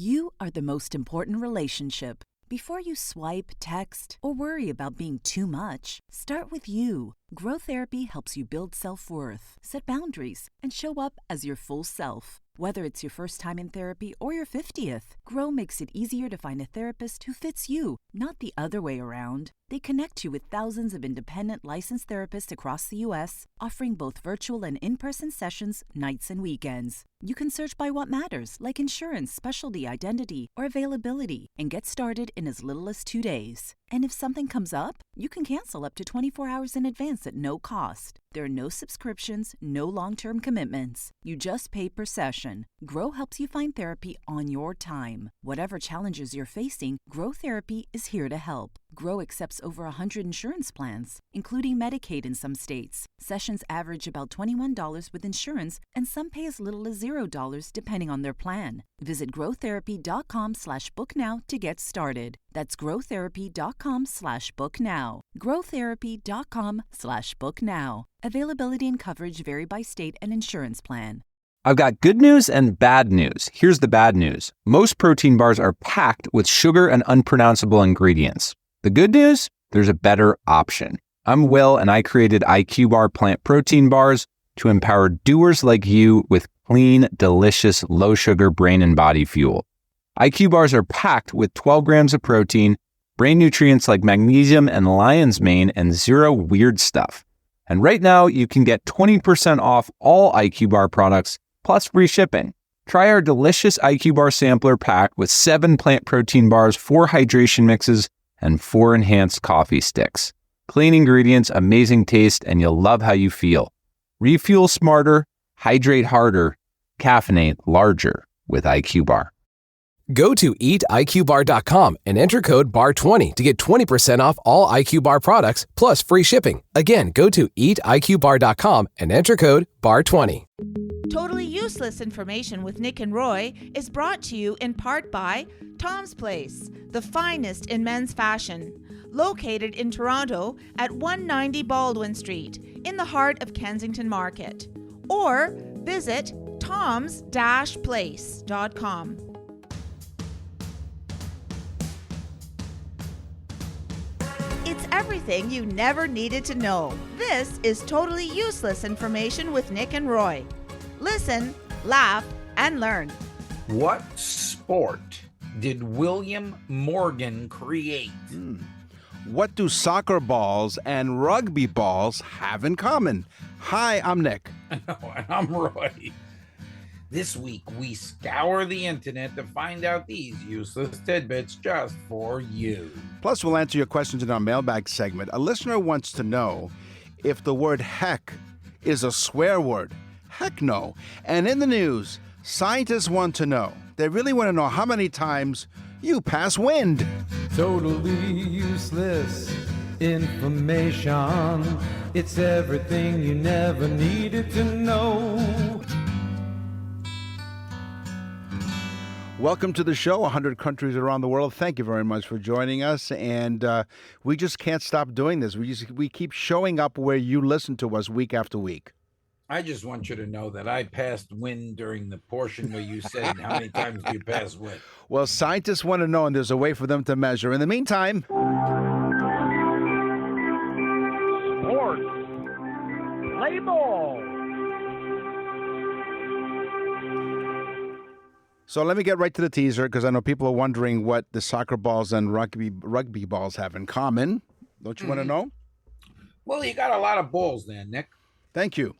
You are the most important relationship. Before you swipe, text, or worry about being too much, start with you. Grow Therapy helps you build self-worth, set boundaries, and show up as your full self. Whether it's your first time in therapy or your 50th, Grow makes it easier to find a therapist who fits you, not the other way around. They connect you with thousands of independent licensed therapists across the U.S., offering both virtual and in-person sessions, nights and weekends. You can search by what matters, like insurance, specialty, identity, or availability, and get started in as little as 2 days. And if something comes up, you can cancel up to 24 hours in advance at no cost. There are no subscriptions, no long-term commitments. You just pay per session. Grow helps you find therapy on your time. Whatever challenges you're facing, Grow Therapy is here to help. Grow accepts over 100 insurance plans, including Medicaid in some states. Sessions average about $21 with insurance, and some pay as little as $0 depending on their plan. Visit growtherapy.com/booknow to get started. That's growtherapy.com/booknow. growtherapy.com/booknow. Availability and coverage vary by state and insurance plan. I've got good news and bad news. Here's the bad news. Most protein bars are packed with sugar and unpronounceable ingredients. The good news? There's a better option. I'm Will, and I created IQ Bar plant protein bars to empower doers like you with clean, delicious, low-sugar brain and body fuel. IQ bars are packed with 12 grams of protein, brain nutrients like magnesium and lion's mane, and zero weird stuff. And right now, you can get 20% off all IQ Bar products, plus free shipping. Try our delicious IQ Bar sampler pack with 7 plant protein bars, 4 hydration mixes, and 4 enhanced coffee sticks. Clean ingredients, amazing taste, and you'll love how you feel. Refuel smarter, hydrate harder, caffeinate larger with IQ Bar. Go to eatiqbar.com and enter code BAR20 to get 20% off all IQ Bar products plus free shipping. Again, go to eatiqbar.com and enter code BAR20. Totally Useless Information with Nick and Roy is brought to you in part by Tom's Place, the finest in men's fashion, located in Toronto at 190 Baldwin Street, in the heart of Kensington Market. Or visit toms-place.com. It's everything you never needed to know. This is Totally Useless Information with Nick and Roy. Listen, laugh, and learn. What sport did William Morgan create? What do soccer balls and rugby balls have in common? Hi, I'm Nick. And I'm Roy. This week, we scour the internet to find out these useless tidbits just for you. Plus, we'll answer your questions in our mailbag segment. A listener wants to know if the word heck is a swear word. Heck no. And in the news, scientists want to know. They really want to know how many times you pass wind. Totally useless information. It's everything you never needed to know. Welcome to the show, 100 countries around the world. Thank you very much for joining us. And we just can't stop doing this. We keep showing up where you listen to us week after week. I just want you to know that I passed wind during the portion where you said how many times do you pass wind. Well, scientists want to know, and there's a way for them to measure. In the meantime... Sports. Play ball. So let me get right to the teaser, because I know people are wondering what the soccer balls and rugby balls have in common. Don't you want to know? Well, you got a lot of balls there, Nick. Thank you.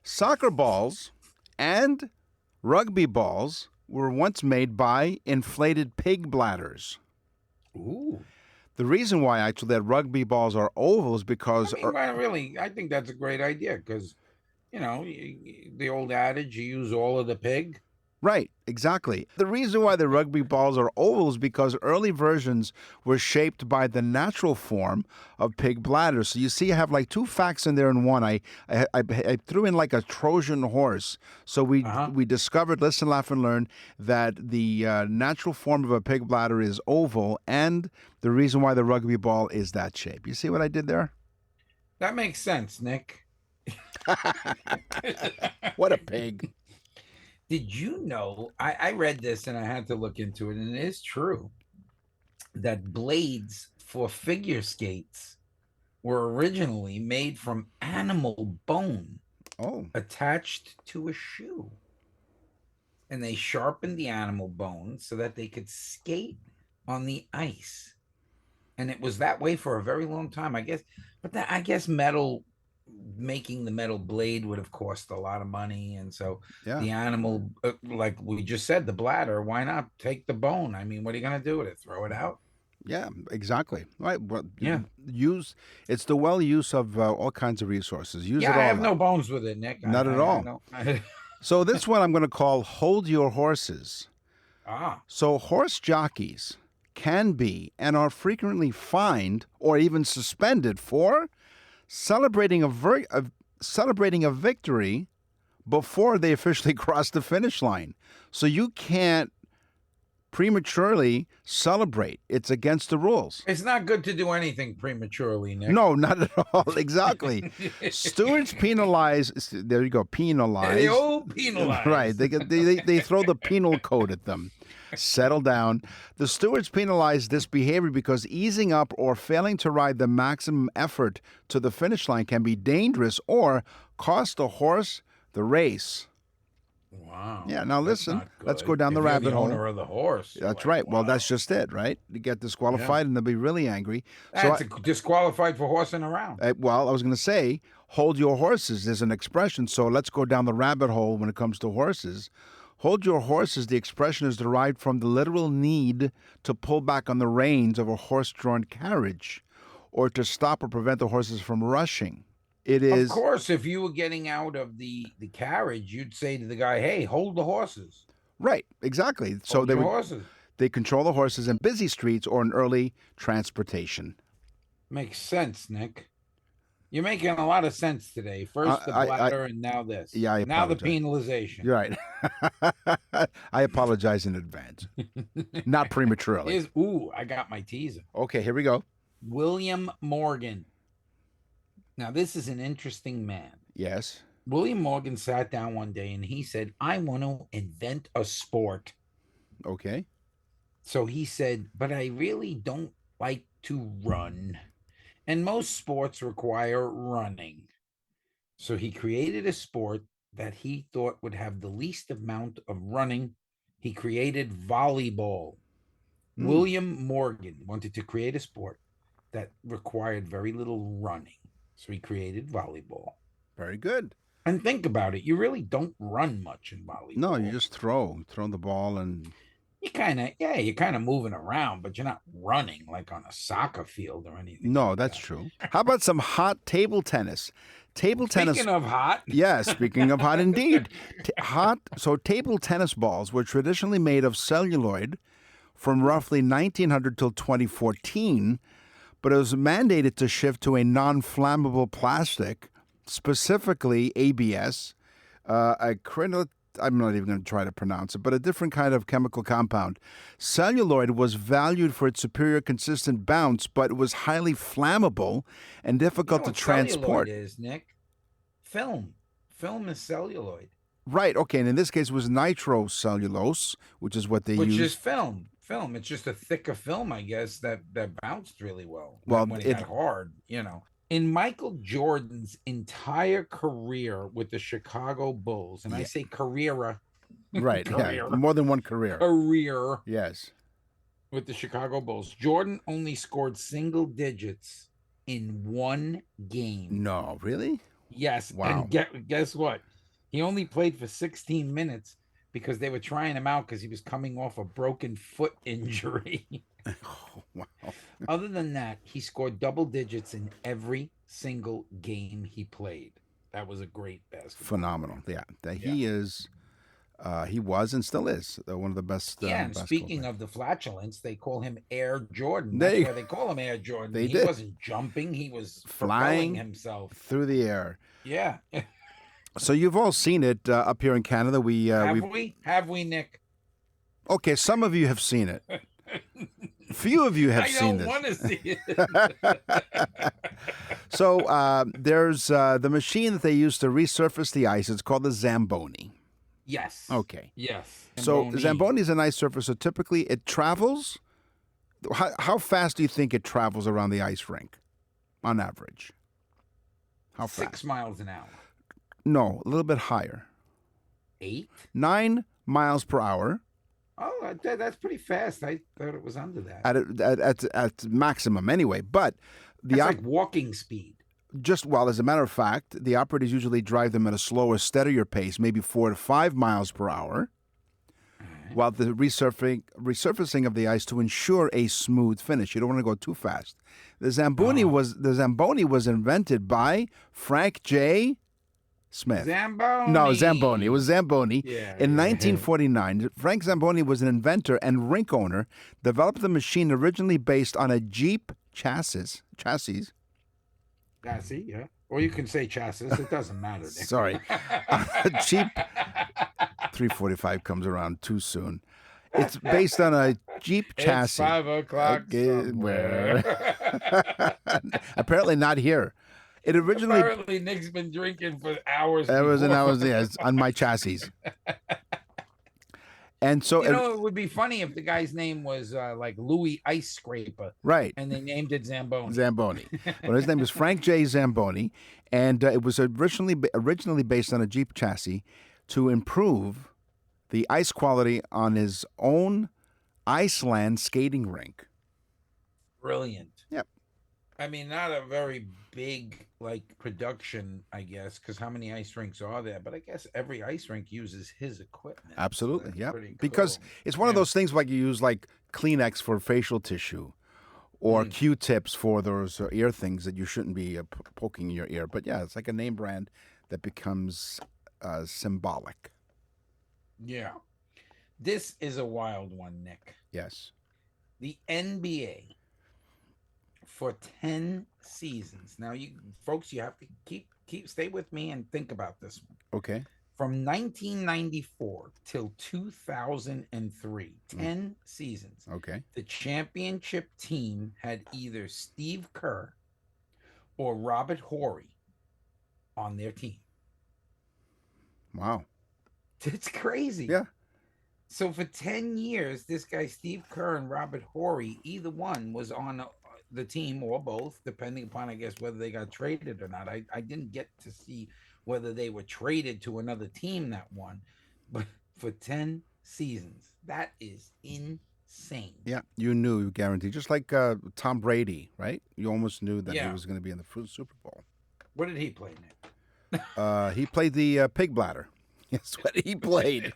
Soccer balls and rugby balls were once made by inflated pig bladders. Ooh. The reason why, actually, that rugby balls are oval is because... I think that's a great idea because, the old adage, you use all of the pig. Right, exactly. The reason why the rugby balls are oval is because early versions were shaped by the natural form of pig bladders. So you see, I have like 2 facts in there in one. I threw in like a Trojan horse. So we discovered, listen, laugh, and learn, that the natural form of a pig bladder is oval, and the reason why the rugby ball is that shape. You see what I did there? That makes sense, Nick. What a pig. Did you know? I read this and I had to look into it, and it is true that blades for figure skates were originally made from animal bone Oh, attached to a shoe. And they sharpened the animal bone so that they could skate on the ice. And it was that way for a very long time, I guess. But that, I guess metal, making the metal blade would have cost a lot of money. And so yeah. the animal, like we just said, the bladder, why not take the bone? I mean, what are you going to do with it? Throw it out? Yeah, exactly. Right. Well, Yeah. it's the well use of all kinds of resources. Use Yeah, it all. I have up. no bones with it, Nick. Not at all. I So this one I'm going to call Hold Your Horses. Ah, So horse jockeys can be and are frequently fined or even suspended for celebrating a victory before they officially cross the finish line. So you can't prematurely celebrate. It's against the rules. it's not good to do anything prematurely, Nick. No, not at all. Exactly. Stewards penalize. There you go. Penalize. They all penalize. Right. They throw the penal code at them. Settle down. The stewards penalize this behavior because easing up or failing to ride the maximum effort to the finish line can be dangerous or cost the horse the race. Wow. Yeah, now That's listen, not let's good. go down the If you're rabbit hole. Owner of the horse. That's like, right. Well, wow. that's just it, right? You get disqualified and they'll be really angry. That's disqualified for horsing around. Well, I was going to say, hold your horses is an expression. So let's go down the rabbit hole when it comes to horses. Hold your horses, the expression is derived from the literal need to pull back on the reins of a horse-drawn carriage or to stop or prevent the horses from rushing. It is. Of course, if you were getting out of the carriage, you'd say to the guy, "Hey, hold the horses." Right, exactly. So Hold they your would, horses. they control the horses in busy streets or in early transportation. Makes sense, Nick. You're making a lot of sense today. First the bladder, and now this. Yeah, I now the apologize. penalization. You're right. I apologize in advance. Not prematurely. I got my teaser. Okay, here we go. William Morgan. Now, this is an interesting man. Yes. William Morgan sat down one day and he said, I want to invent a sport. Okay. So he said, but I really don't like to run. And most sports require running. So he created a sport that he thought would have the least amount of running. He created volleyball. William Morgan wanted to create a sport that required very little running. So he created volleyball. Very good. And think about it. You really don't run much in volleyball. No, you just throw the ball and you're kind of moving around, but you're not running like on a soccer field or anything. No, like that's that. true. How about some hot table tennis? Speaking of hot. Yeah, speaking of hot indeed. So table tennis balls were traditionally made of celluloid from roughly 1900 till 2014, but it was mandated to shift to a non-flammable plastic, specifically ABS, I'm not even going to try to pronounce it, but a different kind of chemical compound. Celluloid was valued for its superior consistent bounce, but it was highly flammable and difficult to transport. Celluloid is, Nick? Film. Film is celluloid. Right, okay, and in this case it was nitrocellulose, which is what they use. Which is film. Film. It's just a thicker film, I guess, that bounced really well. Well, when it got hard, In Michael Jordan's entire career with the Chicago Bulls, and I say career. Right, career. Yeah, more than one career. Career. Yes. With the Chicago Bulls, Jordan only scored single digits in one game. No, really? Yes. Wow. And guess what? He only played for 16 minutes because they were trying him out because he was coming off a broken foot injury. Oh, wow. Other than that, he scored double digits in every single game he played. That was a great basketball. Phenomenal. Yeah. He is, he was and still is one of the best. And speaking of the flatulence, they call him Air Jordan. They That's why they call him Air Jordan. He did. wasn't jumping. He was Flying propelling himself through the air. Yeah. So you've all seen it up here in Canada. Have we, Nick? Okay, some of you have seen it. Few of you have seen this. I don't want to see it. So there's the machine that they use to resurface the ice. It's called the Zamboni. Yes. Okay. Yes. So Zamboni is an ice surface. So typically it travels. How fast do you think it travels around the ice rink on average? How fast? 6 miles an hour. No, a little bit higher. 8? 9 miles per hour. Oh, that's pretty fast. I thought it was under that. At maximum anyway. But That's like walking speed. as a matter of fact, the operators usually drive them at a slower, steadier pace, maybe 4 to 5 miles per hour, while the resurfacing of the ice to ensure a smooth finish. You don't want to go too fast. The Zamboni was invented by Frank J. Smith. Zamboni. No, Zamboni. It was Zamboni. Yeah, In 1949, Frank Zamboni was an inventor and rink owner, developed the machine originally based on a Jeep chassis. Chassis, yeah. Or you can say chassis. It doesn't matter. Nick. Sorry. Jeep 345 comes around too soon. It's based on a Jeep chassis. It's 5 o'clock somewhere. Apparently not here. It originally. Apparently, Nick's been drinking for hours. Yes, on my chassis. And so, it would be funny if the guy's name was like Louis Ice Scraper, right? And they named it Zamboni. Zamboni. Well, his name is Frank J. Zamboni, and it was originally based on a Jeep chassis to improve the ice quality on his own Iceland skating rink. Brilliant. Yep. I mean, not a very big production, I guess, because how many ice rinks are there? But I guess every ice rink uses his equipment. Absolutely, So yeah. cool. Because it's one of those things like you use like Kleenex for facial tissue, or Q-tips for those ear things that you shouldn't be poking in your ear. But yeah, it's like a name brand that becomes symbolic. Yeah. This is a wild one, Nick. Yes. The NBA for 10 seasons. Now, you folks, you have to stay with me and think about this one. Okay. From 1994 till 2003, 10 seasons. Okay. The championship team had either Steve Kerr or Robert Horry on their team. Wow. It's crazy. Yeah. So for 10 years, this guy, Steve Kerr and Robert Horry, either one was on the team or both, depending upon, I guess, whether they got traded or not. I didn't get to see whether they were traded to another team that won. But for 10 seasons, that is insane. Yeah, you knew, guaranteed. Just like Tom Brady, right? You almost knew that he was going to be in the Super Bowl. What did he play, Nick? He played the pig bladder. That's what he played.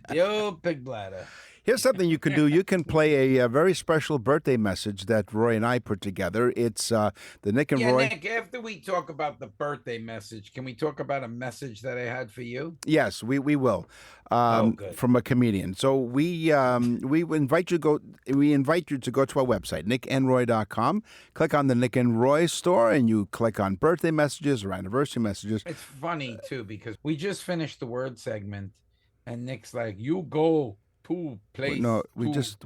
The old pig bladder. Here's something you can do. You can play a very special birthday message that Roy and I put together. It's the Nick and Roy. Nick, after we talk about the birthday message, can we talk about a message that I had for you? Yes, we will. Good. From a comedian. So we invite you to go to our website, nickandroy.com. Click on the Nick and Roy store, and you click on birthday messages or anniversary messages. It's funny too because we just finished the word segment, and Nick's like, "You go to place." No, we just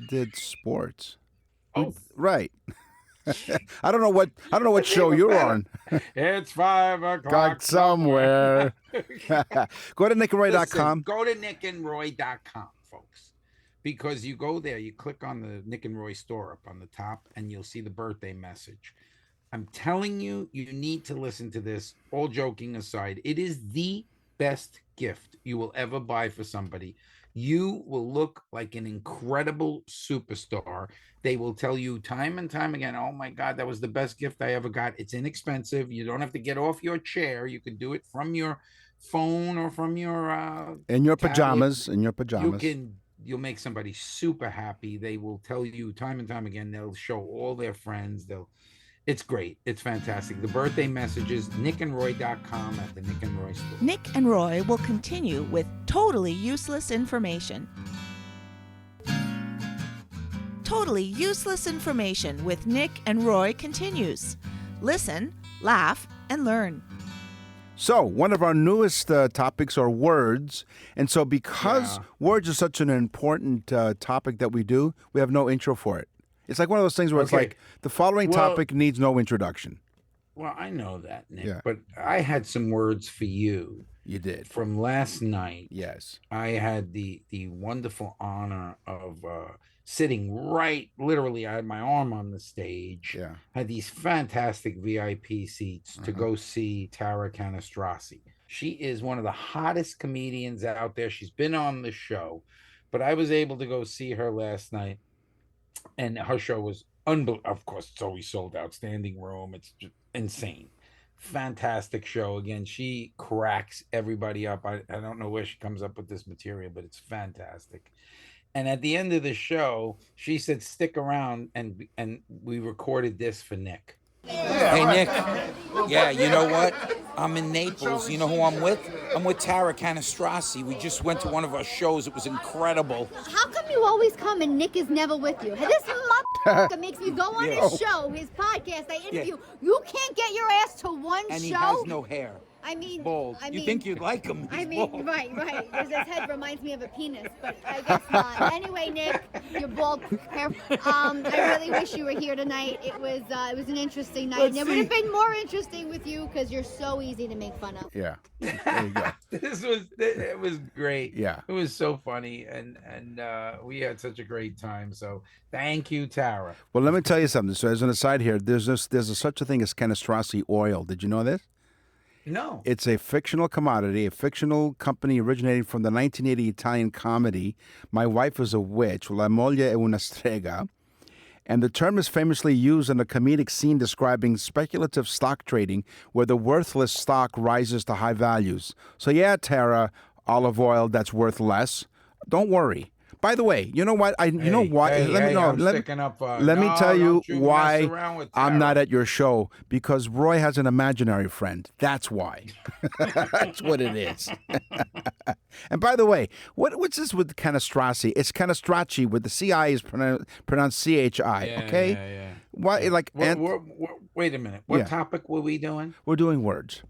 did sports. Oh, right. I don't know what show you're on. It's 5 o'clock somewhere. Go to nickandroy.com. Go to nickandroy.com, folks, because you go there, you click on the Nick and Roy store up on the top, and you'll see the birthday message. I'm telling you, you need to listen to this. All joking aside, it is the best gift you will ever buy for somebody. You will look like an incredible superstar. They will tell you time and time again, "Oh my God, that was the best gift I ever got." It's inexpensive. You don't have to get off your chair. You can do it from your phone or from your in your tablet. pajamas. In your pajamas. You'll make somebody super happy. They will tell you time and time again. They'll show all their friends. It's great. It's fantastic. The birthday messages, nickandroy.com at the Nick and Roy store. Nick and Roy will continue with totally useless information. Totally useless information with Nick and Roy continues. Listen, laugh, and learn. So, one of our newest topics are words. And so because words are such an important topic that we do, we have no intro for it. It's like one of those things where it's like the following topic needs no introduction. Well, I know that, Nick, Yeah. but I had some words for you. You did. From last night. Yes. I had the wonderful honor of sitting right, literally, I had my arm on the stage. Yeah. Had these fantastic VIP seats to go see Tara Canastrasi. She is one of the hottest comedians out there. She's been on the show, but I was able to go see her last night, and her show was unbelievable. Of course, it's always sold out, standing room. It's just insane. Fantastic show. Again, she cracks everybody up. I don't know where she comes up with this material, but it's fantastic. And at the end of the show, she said, "Stick around," and we recorded this for Nick. Hey, Nick. Yeah, you know what? I'm in Naples. You know who I'm with? I'm with Tara Canastrasi. We just went to one of our shows. It was incredible. How come you always come and Nick is never with you? This motherfucker makes me go on his show, his podcast, I interview. You can't get your ass to one And show? he has no hair. I mean, bald. You think you'd like him? I He's mean, bald. right. His head reminds me of a penis, but I guess not. Anyway, Nick, you're bald. I really wish you were here tonight. It was an interesting night. And it would have been more interesting with you because you're so easy to make fun of. Yeah. There you go. It was great. Yeah. It was so funny, and we had such a great time. So thank you, Tara. Well, let me tell you something. So as an aside here, there's such a thing as Canastrasi oil. Did you know this? No. It's a fictional commodity, a fictional company originating from the 1980 Italian comedy My Wife is a Witch, La Moglie è una strega. And the term is famously used in a comedic scene describing speculative stock trading where the worthless stock rises to high values. So yeah, Tara, olive oil that's worth less. Don't worry. By the way, you know what? Let me tell you why I'm not at your show, because Roy has an imaginary friend. That's why. That's what it is. And by the way, what's this with Canastrasi? It's Canastracci with the CI is pronounced CHI. Okay. Yeah. Why? Like, wait a minute. What topic were we doing? We're doing words.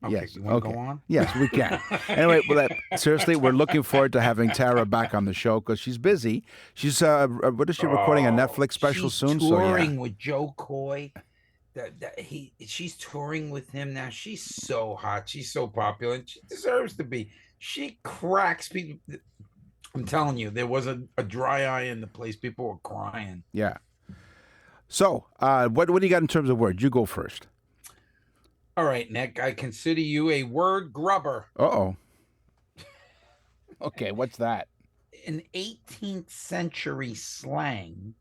Okay, yes. You want to go on? Yes, we can. Anyway, seriously, we're looking forward to having Tara back on the show because she's busy. She's what is she recording a Netflix special soon? Touring with Joe Coy. She's touring with him now. She's so hot. She's so popular. And she deserves to be. She cracks people. I'm telling you, there was a dry eye in the place. People were crying. Yeah. So, what do you got in terms of words? You go first. All right, Nick, I consider you a word grubber. Uh-oh. Okay, what's that? In 18th century slang,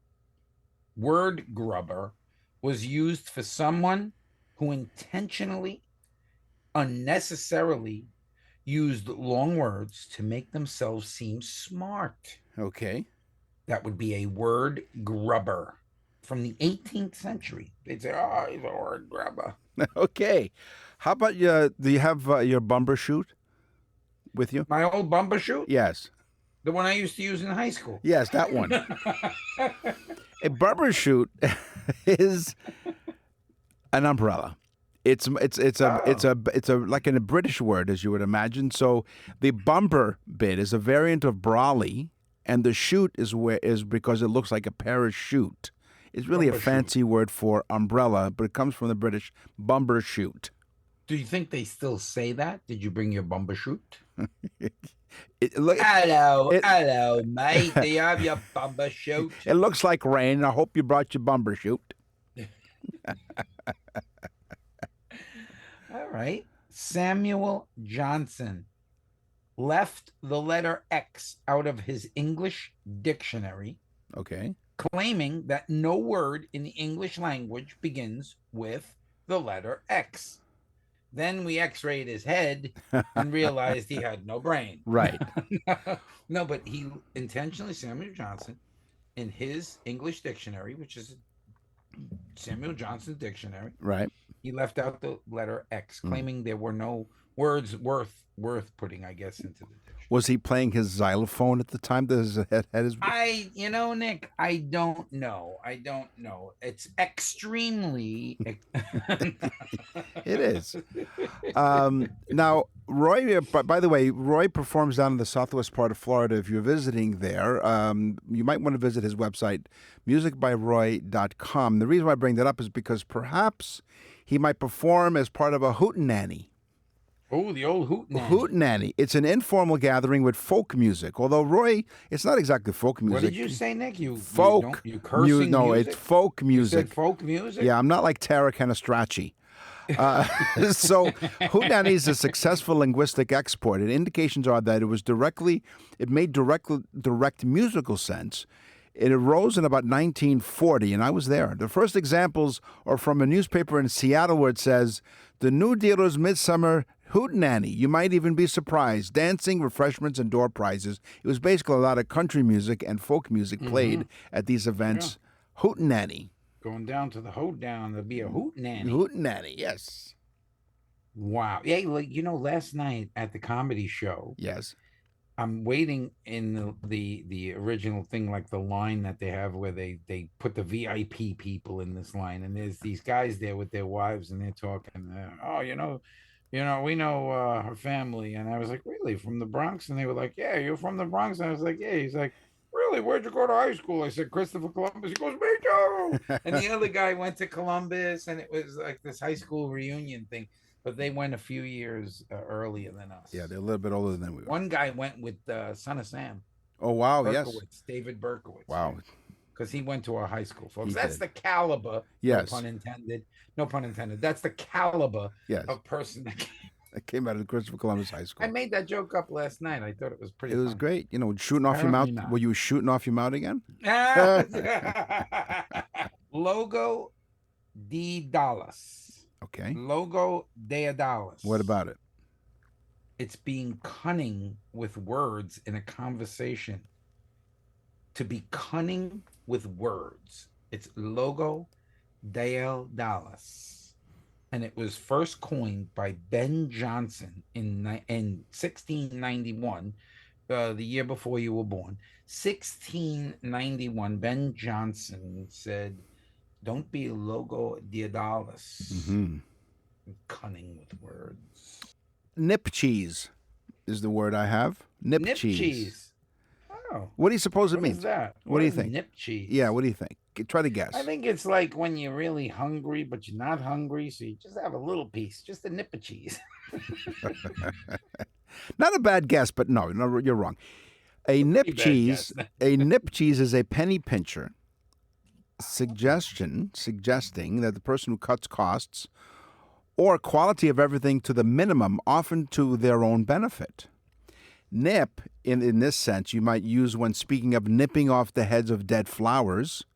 word grubber was used for someone who intentionally, unnecessarily used long words to make themselves seem smart. Okay. That would be a word grubber. From the 18th century, they'd say, "Oh, he's a word grubber." Okay. How about do you have your bumbershoot with you? My old bumbershoot? Yes. The one I used to use in high school. Yes, that one. A bumbershoot is an umbrella. It's a like in a British word, as you would imagine. So the bumper bit is a variant of brolly, and the shoot is because it looks like a parachute. It's really a fancy word for umbrella, but it comes from the British bumbershoot. Do you think they still say that? Did you bring your bumbershoot? Hello, mate. Do you have your bumbershoot? It looks like rain. I hope you brought your bumbershoot. All right. Samuel Johnson left the letter X out of his English dictionary. Okay. Claiming that no word in the English language begins with the letter X. Then we x-rayed his head and realized he had no brain. Right. No, but he intentionally, Samuel Johnson, in his English dictionary, which is Samuel Johnson's dictionary, right, he left out the letter X, claiming there were no words worth putting, I guess, into the dictionary. Was he playing his xylophone at the time that his head his... Nick, I don't know. It's extremely... It is. Now, Roy, by the way, Roy performs down in the southwest part of Florida. If you're visiting there, you might want to visit his website, musicbyroy.com. The reason why I bring that up is because perhaps he might perform as part of a hootenanny. Oh, the old hootenanny. Hootenanny. It's an informal gathering with folk music. Although, Roy, it's not exactly folk music. What did you say, Nick? Folk. You cursing no, music? it's folk You music. said folk music? Yeah, I'm not like Tara Canastracci. So hootenanny is a successful linguistic export, and indications are that it made direct musical sense. It arose in about 1940, and I was there. The first examples are from a newspaper in Seattle where it says, "The New Dealer's Midsummer Hootenanny. You might even be surprised. Dancing, refreshments, and door prizes." It was basically a lot of country music and folk music played at these events. Yeah. Hootenanny. Going down to the hoedown, there'll be a hootenanny. Hootenanny, yes. Wow. Yeah, last night at the comedy show. Yes. I'm waiting in the original thing, like the line that they have where they put the VIP people in this line, and there's these guys there with their wives, and they're talking. We know her family, and I was like, really, from the Bronx? And they were like, yeah, you're from the Bronx. And I was like, yeah. He's like, really? Where'd you go to high school? I said, Christopher Columbus. He goes, me too. And the other guy went to Columbus, and it was like this high school reunion thing. But they went a few years earlier than us. Yeah, they're a little bit older than we were. One guy went with Son of Sam. Oh, wow, Berkowitz, yes. David Berkowitz. Wow. Because he went to our high school, folks. He That's did. the caliber. Yes. No pun intended. No pun intended. That's the caliber of person that came out of the Christopher Columbus High School. I made that joke up last night. I thought it was pretty It was fun. great. Shooting off your mouth. Not. Were you shooting off your mouth again? Logo de Dallas. Okay. Logo de Dallas. What about it? It's being cunning with words in a conversation. To be cunning with words. It's Logo de Dallas. And it was first coined by Ben Jonson in 1691, the year before you were born. 1691, Ben Jonson said, don't be Logo de Dallas. Mm-hmm. Cunning with words. Nip cheese is the word I have. Nip cheese. Oh. What do you suppose it means? What is that? What do you think? Nip cheese. Yeah, what do you think? Try to guess. I think it's like when you're really hungry, but you're not hungry, so you just have a little piece, just a nip of cheese. Not a bad guess, but no, you're wrong. A nip cheese is a penny pincher. Suggesting that the person who cuts costs or quality of everything to the minimum, often to their own benefit. Nip, in this sense, you might use when speaking of nipping off the heads of dead flowers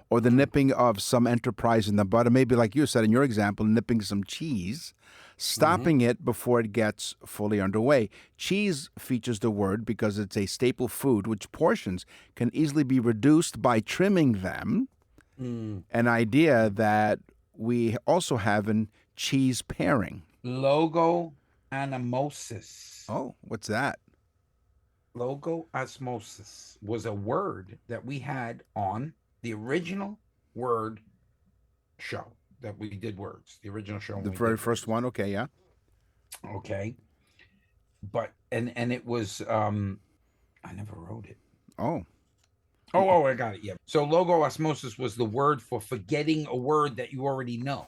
or the nipping of some enterprise in the bud, or maybe like you said in your example, nipping some cheese, stopping it before it gets fully underway. Cheese features the word because it's a staple food, which portions can easily be reduced by trimming them. An idea that we also have in cheese pairing. Logo osmosis. Oh, what's that? Logo osmosis was a word that we had on the original word show that we did words. The original show. The very first one. Okay, yeah. Okay. But and it was I never wrote it. Oh, I got it. Yeah. So logo osmosis was the word for forgetting a word that you already know.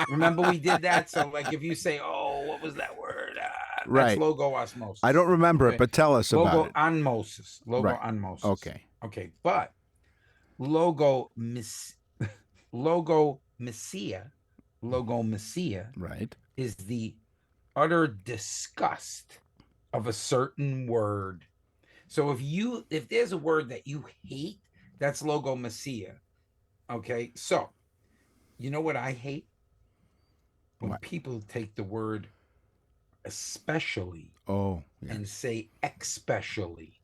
Remember we did that? So like if you say, oh, what was that word? Right. That's logo osmosis. I don't remember it, but tell us about it. Osmosis. Logo Right. osmosis. Okay. Okay. But logo messia Right. is the utter disgust of a certain word. So if there's a word that you hate, that's logo messia. Okay, so you know what I hate? When people take the word especially and say especially.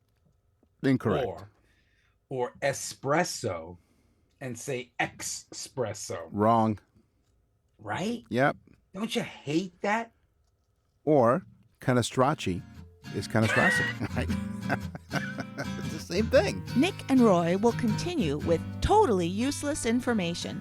Incorrect. Or espresso and say espresso. Wrong. Right? Yep. Don't you hate that? Or Canastracci is Canastracci. Right? It's the same thing. Nick and Roy will continue with totally useless information.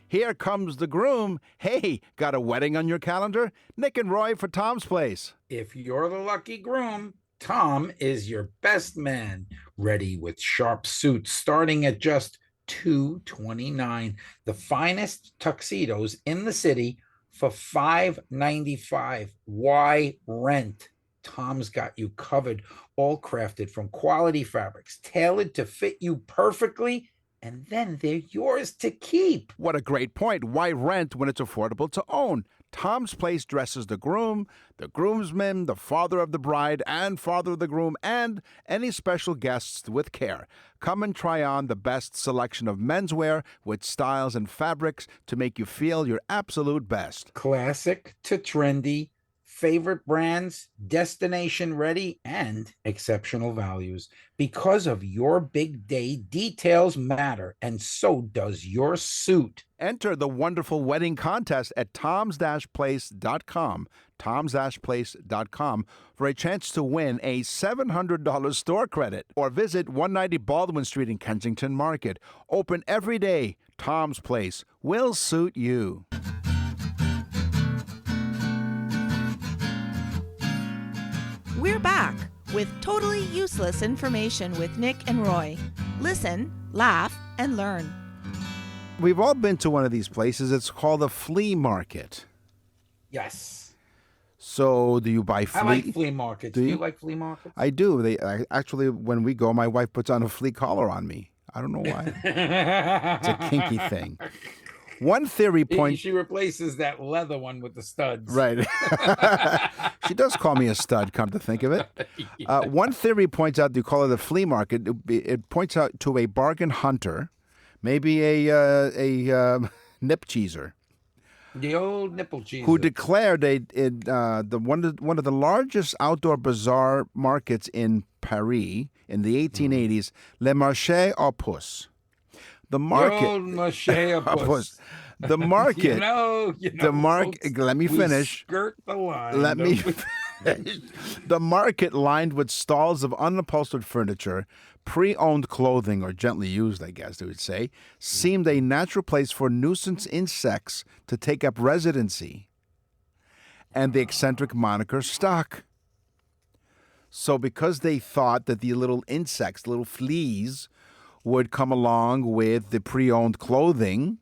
Here comes the groom. Hey, got a wedding on your calendar? Nick and Roy for Tom's Place. If you're the lucky groom, Tom is your best man, ready with sharp suits starting at just $229. The finest tuxedos in the city for $5.95. Why rent? Tom's got you covered, all crafted from quality fabrics, tailored to fit you perfectly, and then they're yours to keep. What a great point. Why rent when it's affordable to own? Tom's Place dresses the groom, the groomsman, the father of the bride, and father of the groom, and any special guests with care. Come and try on the best selection of menswear with styles and fabrics to make you feel your absolute best. Classic to trendy, favorite brands, destination ready, and exceptional values. Because of your big day, details matter, and so does your suit. Enter the wonderful wedding contest at toms-place.com, toms-place.com, for a chance to win a $700 store credit. Or visit 190 Baldwin Street in Kensington Market. Open every day. Tom's Place will suit you. We're back with totally useless information with Nick and Roy. Listen, laugh, and learn. We've all been to one of these places. It's called a flea market. Yes. So do you buy flea? I like flea markets. Do you like flea markets? I do. Actually, when we go, my wife puts on a flea collar on me. I don't know why. It's a kinky thing. One theory point. She replaces that leather one with the studs. Right. She does call me a stud, come to think of it. One theory points out, you call it a flea market. It points out to a bargain hunter, maybe a nip cheeser. The old nipple cheeser. Who declared one of the largest outdoor bazaar markets in Paris in the 1880s, Le Marché aux Puces. The market. The old marché aux puces. The market. the market. Let me finish. Skirt the line. Let me finish. The market lined with stalls of unupholstered furniture, pre-owned clothing, or gently used, I guess they would say, seemed a natural place for nuisance insects to take up residency. And the eccentric moniker stuck. So because they thought that the little insects, little fleas, would come along with the pre-owned clothing,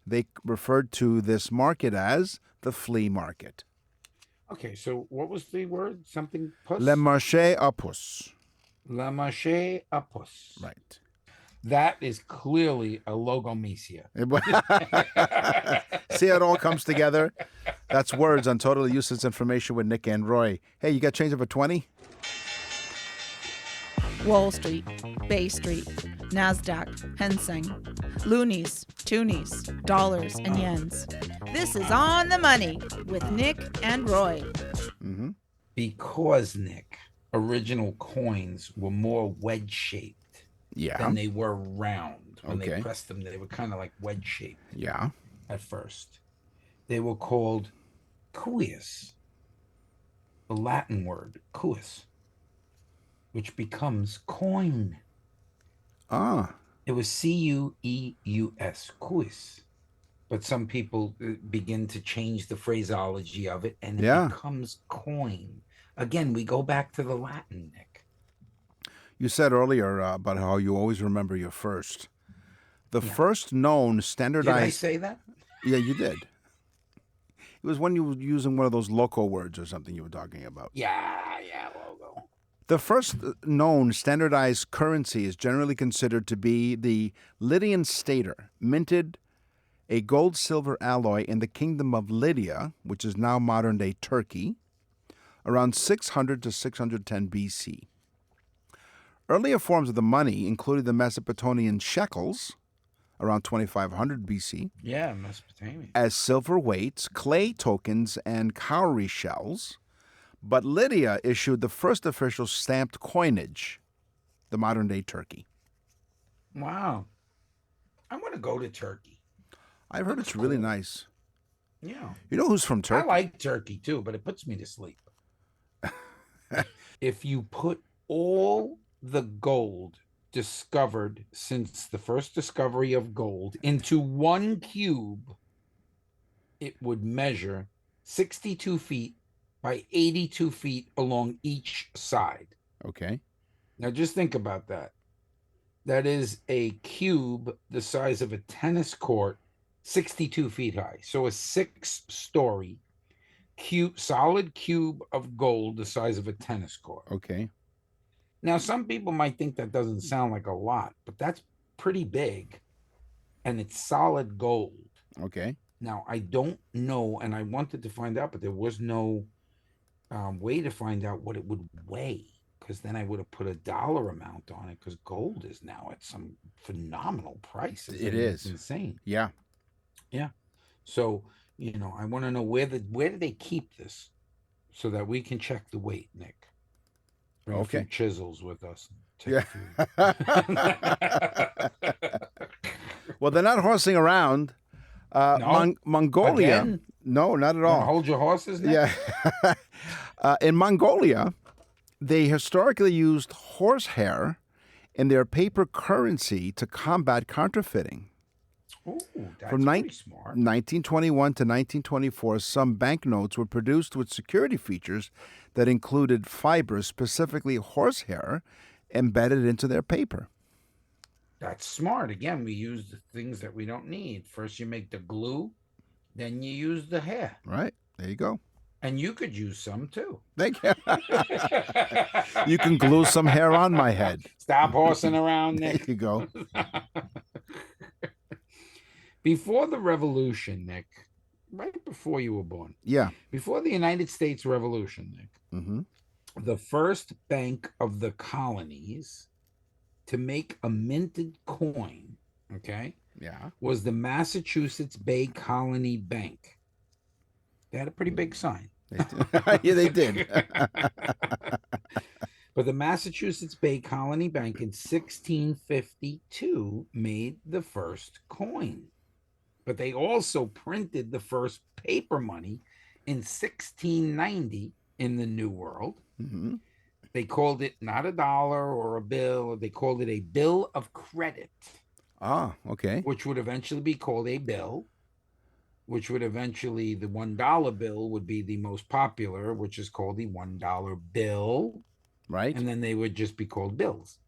they referred to this market as the flea market. Okay, so what was the word? Something puss? Le Marché aux Puces. Le Marché aux Puces. Right. That is clearly a logomisia. See how it all comes together? That's words on Totally Useless Information with Nick and Roy. Hey, you got change of a 20? Wall Street, Bay Street, NASDAQ, Hang Seng, loonies, toonies, dollars, and yens. This is On the Money with Nick and Roy. Mm-hmm. Because, Nick, original coins were more wedge-shaped than they were round. When they pressed them, they were kind of like wedge-shaped. Yeah. At first. They were called cuius, the Latin word, cuis, which becomes coin. Ah. It was C-U-E-U-S, cuis. But some people begin to change the phraseology of it, and it becomes coin. Again, we go back to the Latin, Nick. You said earlier about how you always remember your first. The first known standardized... Did I say that? Yeah, you did. It was when you were using one of those loco words or something you were talking about. Yeah, logo. The first known standardized currency is generally considered to be the Lydian stater, minted a gold-silver alloy in the kingdom of Lydia, which is now modern-day Turkey, around 600 to 610 BC. Earlier forms of the money included the Mesopotamian shekels, around 2500 BC. Yeah, Mesopotamia. As silver weights, clay tokens, and cowrie shells. But Lydia issued the first official stamped coinage, the modern-day Turkey. Wow. I want to go to Turkey. I've heard it's really nice. Yeah. You know who's from Turkey? I like Turkey, too, but it puts me to sleep. If you put all the gold discovered since the first discovery of gold into one cube, it would measure 62 feet by 82 feet along each side. Okay. Now just think about that. That is a cube the size of a tennis court, 62 feet high. So a 6-story solid cube of gold the size of a tennis court. Okay. Now, some people might think that doesn't sound like a lot, but that's pretty big, and it's solid gold. Okay. Now, I don't know, and I wanted to find out, but there was no way to find out what it would weigh, because then I would have put a dollar amount on it, because gold is now at some phenomenal prices. It I mean, is it's insane. Yeah. Yeah. So, I want to know where do they keep this so that we can check the weight, Nick. Bring a few chisels with us. Yeah. Well, they're not horsing around. No? Mongolia. Again? No, not at all. Hold your horses, Nick? Yeah. In Mongolia, they historically used horsehair in their paper currency to combat counterfeiting. Ooh, that's From pretty smart. 1921 to 1924, some banknotes were produced with security features that included fibers, specifically horsehair, embedded into their paper. That's smart. Again, we use the things that we don't need. First, you make the glue, then you use the hair. Right. There you go. And you could use some too. Thank you. You can glue some hair on my head. Stop horsing around, Nick. There you go. Before the revolution, Nick, right before you were born. Yeah. Before the United States Revolution, Nick, the first bank of the colonies to make a minted coin, okay, was the Massachusetts Bay Colony Bank. They had a pretty big sign. Yeah, they did. But the Massachusetts Bay Colony Bank in 1652 made the first coin. But they also printed the first paper money in 1690 in the New World. They called it not a dollar or a bill. They called it a bill of credit. Ah, okay. Which would eventually be called a bill, which would eventually, the $1 bill would be the most popular, which is called the $1 bill. Right. And then they would just be called bills.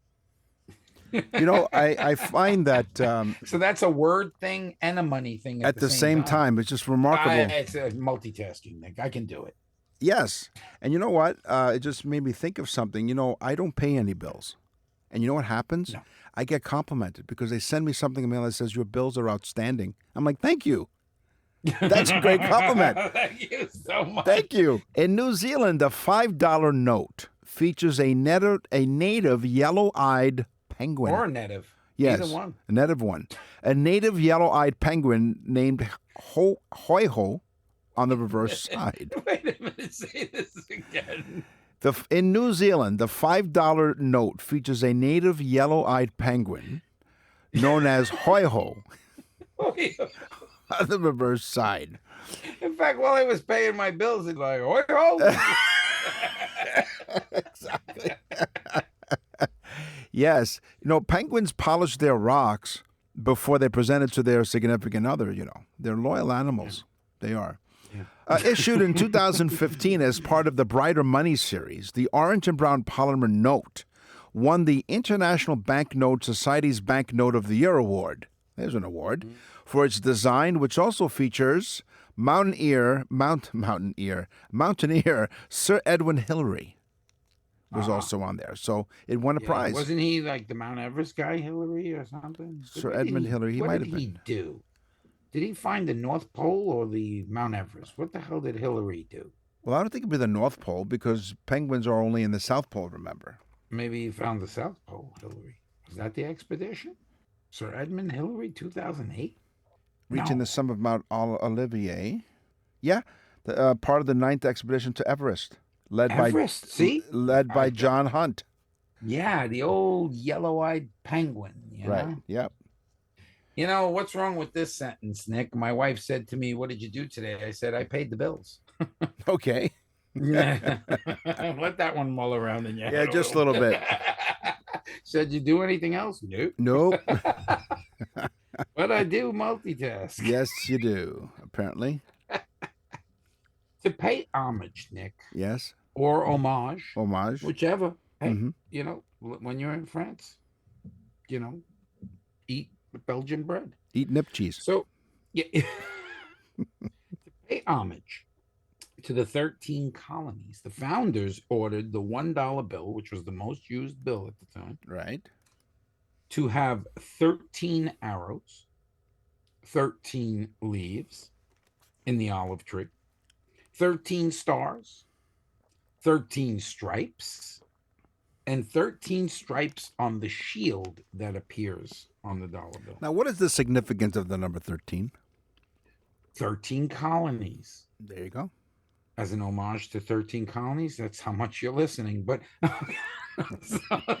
I find that... so that's a word thing and a money thing at the same time. It's just remarkable. It's multitasking, Nick. I can do it. Yes. And you know what? It just made me think of something. I don't pay any bills. And you know what happens? No. I get complimented because they send me something in the mail that says your bills are outstanding. I'm like, thank you. That's a great compliment. Thank you so much. Thank you. In New Zealand, a $5 note features a native yellow-eyed penguin. Or a native. Yes, Either one. a native one. A native yellow-eyed penguin named Hoi-Ho on the reverse side. Wait a minute. Say this again. In New Zealand, the $5 note features a native yellow-eyed penguin known as Hoi-Ho on the reverse side. In fact, while I was paying my bills, it's like, Hoi-Ho. Exactly. Yes. Penguins polish their rocks before they present it to their significant other, They're loyal animals. They are. Yeah. Issued in 2015 as part of the Brighter Money series, the orange and brown polymer note won the International Banknote Society's Banknote of the Year award. There's an award for its design, which also features Mountaineer Sir Edwin Hillary was also on there. So it won a prize. Wasn't he like the Mount Everest guy, Hillary, or something? Sir Edmund Hillary. He might have been. What did he do? Did he find the North Pole or the Mount Everest? What the hell did Hillary do? Well, I don't think it'd be the North Pole because penguins are only in the South Pole, remember? Maybe he found the South Pole, Hillary. Was that the expedition? Sir Edmund Hillary, 2008? Reaching the summit of Mount Olivier. Yeah, part of the 9th expedition to Everest. Led by John Hunt. Yeah, the old yellow-eyed penguin. Right, yep. What's wrong with this sentence, Nick? My wife said to me, what did you do today? I said, I paid the bills. Okay. Let that one mull around in your head. Yeah, just a little bit. Said you do anything else? Nope. But I do multitask. Yes, you do, apparently. To pay homage, Nick. Yes. Or homage. Homage. Whichever. Hey, when you're in France, eat Belgian bread. Eat nip cheese. So Yeah. To pay homage to the 13 colonies, the founders ordered the $1 bill, which was the most used bill at the time, Right. to have 13 arrows, 13 leaves in the olive tree, 13 stars, 13 stripes, and 13 stripes on the shield that appears on the dollar bill. Now, what is the significance of the number 13? 13 colonies. There you go. As an homage to 13 colonies, that's how much you're listening. But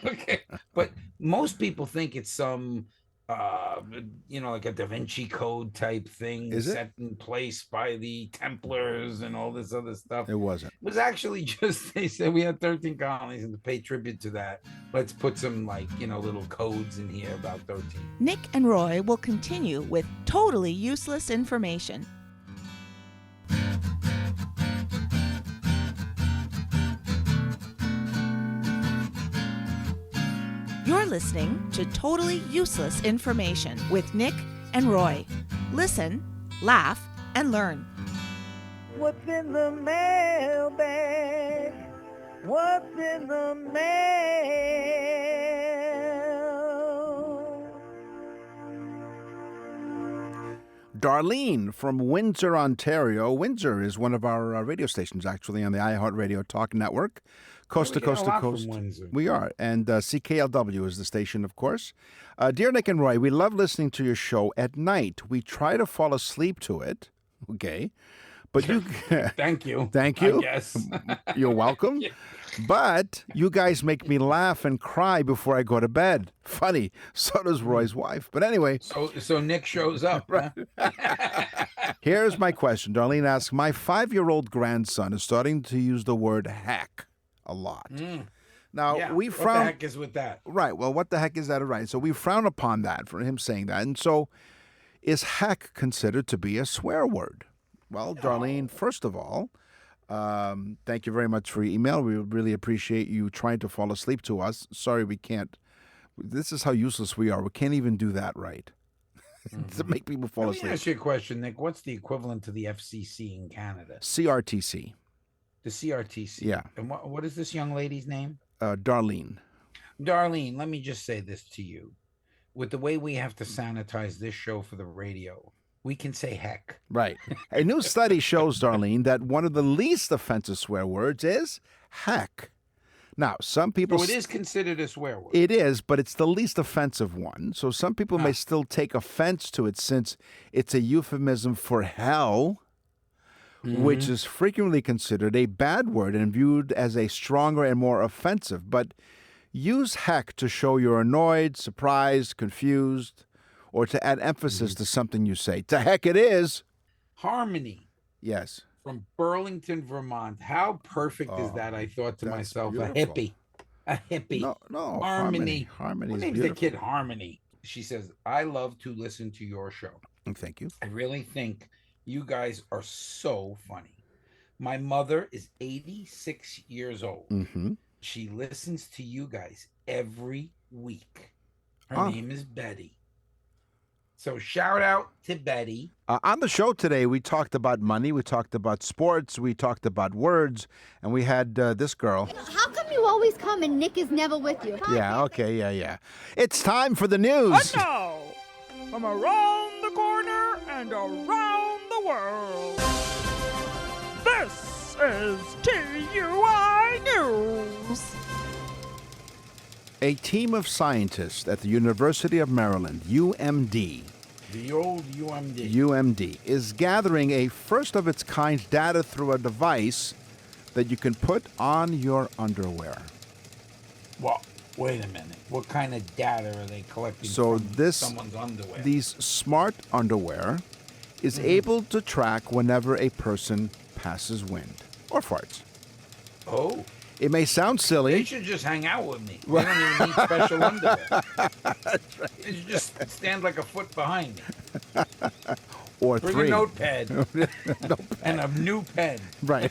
okay, but most people think it's some like a Da Vinci Code type thing set in place by the Templars and all this other stuff. It wasn't. It was actually just, they said we had 13 colonies, and to pay tribute to that, let's put some little codes in here about 13. Nick and Roy will continue with totally useless information. You're listening to Totally Useless Information with Nick and Roy. Listen, laugh, and learn. What's in the mailbag? What's in the mail? Darlene from Windsor, Ontario. Windsor is one of our radio stations, actually, on the iHeartRadio Talk Network. Coast to coast to coast. We are. And CKLW is the station, of course. Dear Nick and Roy, we love listening to your show at night. We try to fall asleep to it. Okay. But you... Thank you. Thank you. Yes. You're welcome. Yeah. But you guys make me laugh and cry before I go to bed. Funny. So does Roy's wife. But anyway. So Nick shows up. Right. Here's my question. Darlene asks, my 5-year-old grandson is starting to use the word heck a lot. Now, we frown. What the heck is with that? Right. Well, what the heck is that? Right. So we frown upon that, for him saying that. And so is heck considered to be a swear word? Well, no. Darlene, first of all, thank you very much for your email. We really appreciate you trying to fall asleep to us. Sorry, we can't. This is how useless we are. We can't even do that right. To make people fall asleep. Let me ask you a question, Nick. What's the equivalent to the FCC in Canada? CRTC. The CRTC. Yeah. And what is this young lady's name? Darlene. Darlene, let me just say this to you. With the way we have to sanitize this show for the radio, we can say heck. Right. A new study shows, Darlene, that one of the least offensive swear words is heck. Now, some people... So it is considered a swear word. It is, but it's the least offensive one. So some people may still take offense to it since it's a euphemism for hell, which is frequently considered a bad word and viewed as a stronger and more offensive. But use heck to show you're annoyed, surprised, confused, or to add emphasis to something you say. To heck it is. Harmony. Yes. From Burlington, Vermont. How perfect is that? I thought to myself, beautiful. A hippie. A hippie. No. Harmony. Harmony. What name's the kid Harmony? She says, I love to listen to your show. Thank you. I really think you guys are so funny. My mother is 86 years old. She listens to you guys every week. Her name is Betty. So shout out to Betty. On the show today, we talked about money, we talked about sports, we talked about words, and we had this girl. How come you always come and Nick is never with you? Yeah, okay, yeah. It's time for the news. And now, from around the corner and around the world, this is TUI News. A team of scientists at the University of Maryland, UMD, the old UMD. UMD, is gathering a first-of-its-kind data through a device that you can put on your underwear. Well, wait a minute. What kind of data are they collecting from someone's underwear? These smart underwear is able to track whenever a person passes wind or farts. Oh. It may sound silly. They should just hang out with me. They don't even need special underwear. That's right. They should just stand like a foot behind me. Or Bring three. a notepad. And a new pen. Right.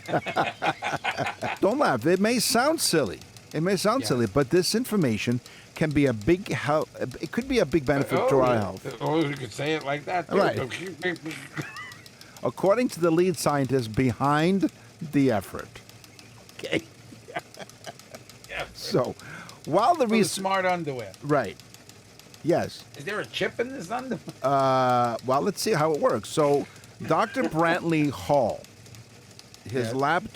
Don't laugh. It may sound silly. It may sound silly, but this information can be a big help. It could be a big benefit to our health. Or you could say it like that, too. Right. According to the lead scientist behind the effort. Okay. Yeah. So, while the smart underwear. Right. Yes. Is there a chip in this underwear? Well, let's see how it works. So, Dr. Brantley Hall, his lab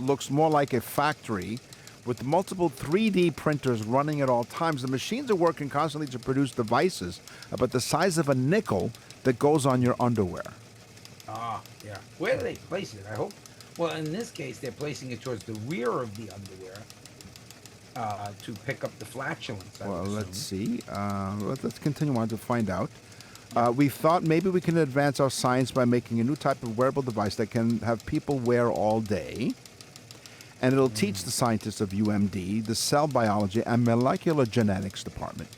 looks more like a factory with multiple 3D printers running at all times. The machines are working constantly to produce devices about the size of a nickel that goes on your underwear. Ah, yeah. Where do they place it? I hope. Well, in this case, they're placing it towards the rear of the underwear to pick up the flatulence. Well, let's see. Let's continue on to find out. We thought maybe we can advance our science by making a new type of wearable device that can have people wear all day. And it'll teach the scientists of UMD, the cell biology and molecular genetics department.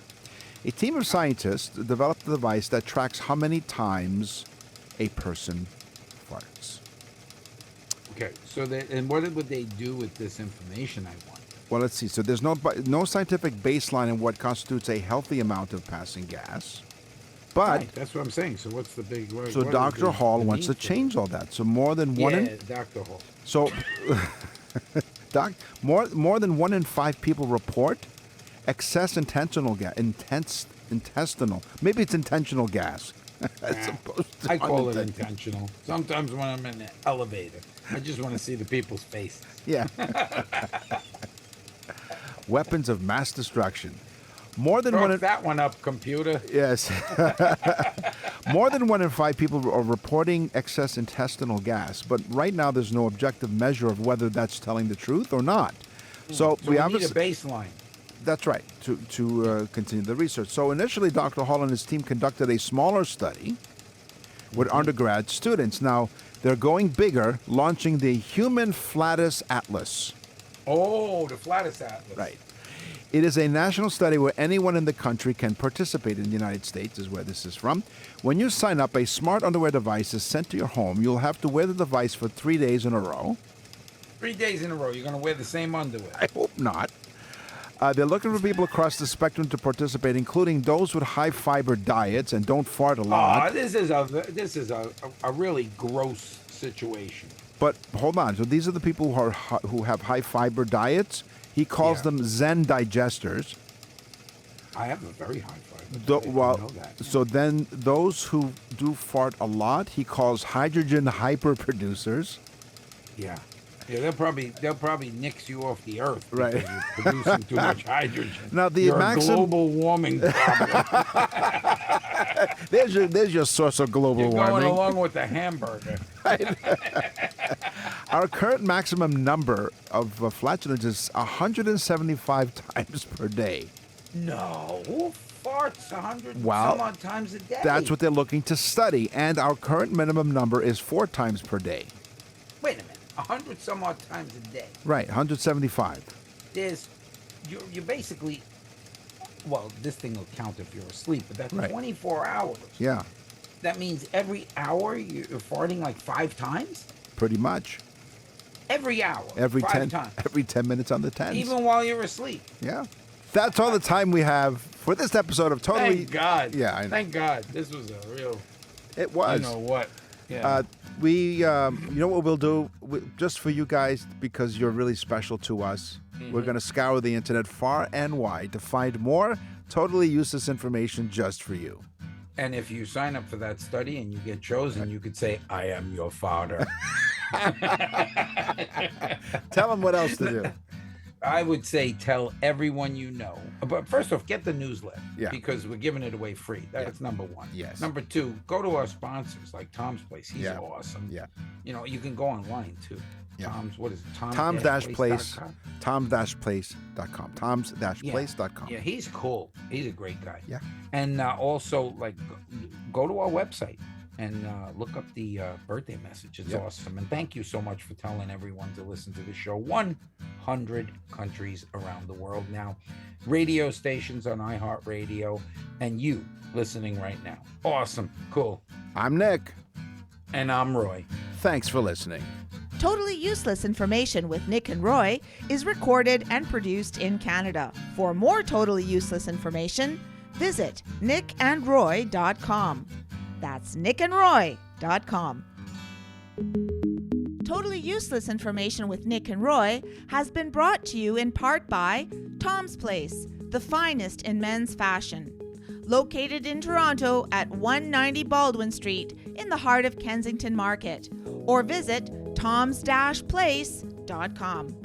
A team of scientists developed a device that tracks how many times a person farts. Okay, so and what would they do with this information, I want? Well, let's see. So there's no scientific baseline in what constitutes a healthy amount of passing gas. But right, that's what I'm saying. So what's the big... So Dr. Hall wants to change all that. So more than one... Dr. Hall. So... more than 1 in 5 people report excess intestinal gas. Intestinal. Maybe it's intentional gas. As opposed to I call it intentional. Sometimes when I'm in the elevator, I just want to see the people's faces. Yeah. Weapons of mass destruction. More than that one up, computer. Yes. More than 1 in 5 people are reporting excess intestinal gas, but right now there's no objective measure of whether that's telling the truth or not. So we need a baseline. That's right, to continue the research. So initially, Dr. Hall and his team conducted a smaller study with undergrad students. Now, they're going bigger, launching the Human Flatus Atlas. Oh, the Flatus Atlas. Right. It is a national study where anyone in the country can participate in the United States, is where this is from. When you sign up, a smart underwear device is sent to your home. You'll have to wear the device for 3 days in a row. 3 days in a row, you're going to wear the same underwear. I hope not. They're looking for people across the spectrum to participate, including those with high-fiber diets and don't fart a lot. Oh, this is a really gross situation. But hold on. So these are the people who have high-fiber diets. He calls them Zen digesters. I have a very high fiber. I know that. So then those who do fart a lot, he calls hydrogen hyperproducers. Yeah. Yeah, they'll probably nix you off the earth because right. you're producing too much hydrogen. Now You're a global warming problem. there's your source of global warming. You're going along with the hamburger. Our current maximum number of flatulence is 175 times per day. No, who farts 100 some odd times a day? That's what they're looking to study, and our current minimum number is 4 times per day. Wait a minute. 100 some odd times a day. Right, 175. You're basically, well, this thing will count if you're asleep, but that's right. 24 hours. Yeah. That means every hour you're farting like 5 times? Pretty much. Every hour. Every 5 times. Every 10 minutes on the 10s. Even while you're asleep. Yeah. That's all the time we have for this episode of Totally... Thank God. Yeah, I know. Thank God. This was a real... It was. You know what? Yeah. You know what we'll do? Just for you guys, because you're really special to us, we're going to scour the internet far and wide to find more totally useless information just for you. And if you sign up for that study and you get chosen, you could say, I am your father. Tell them what else to do. I would say tell everyone you know. But first off, get the newsletter. Yeah. Because we're giving it away free. That's number one. Yes. Number two, go to our sponsors like Tom's Place. He's awesome. Yeah. You know, you can go online too. Yeah. Tom's, what is it? Tom-Place.com. Toms-place.com. Yeah, he's cool. He's a great guy. Yeah. And also, like, go to our website and look up the birthday message. It's awesome. And thank you so much for telling everyone to listen to the show. 100 countries around the world now. Radio stations on iHeartRadio. And you listening right now. Awesome. Cool. I'm Nick. And I'm Roy. Thanks for listening. Totally Useless Information with Nick and Roy is recorded and produced in Canada. For more totally useless information, visit nickandroy.com. That's nickandroy.com. Totally Useless Information with Nick and Roy has been brought to you in part by Tom's Place, the finest in men's fashion. Located in Toronto at 190 Baldwin Street in the heart of Kensington Market. Or visit toms-place.com.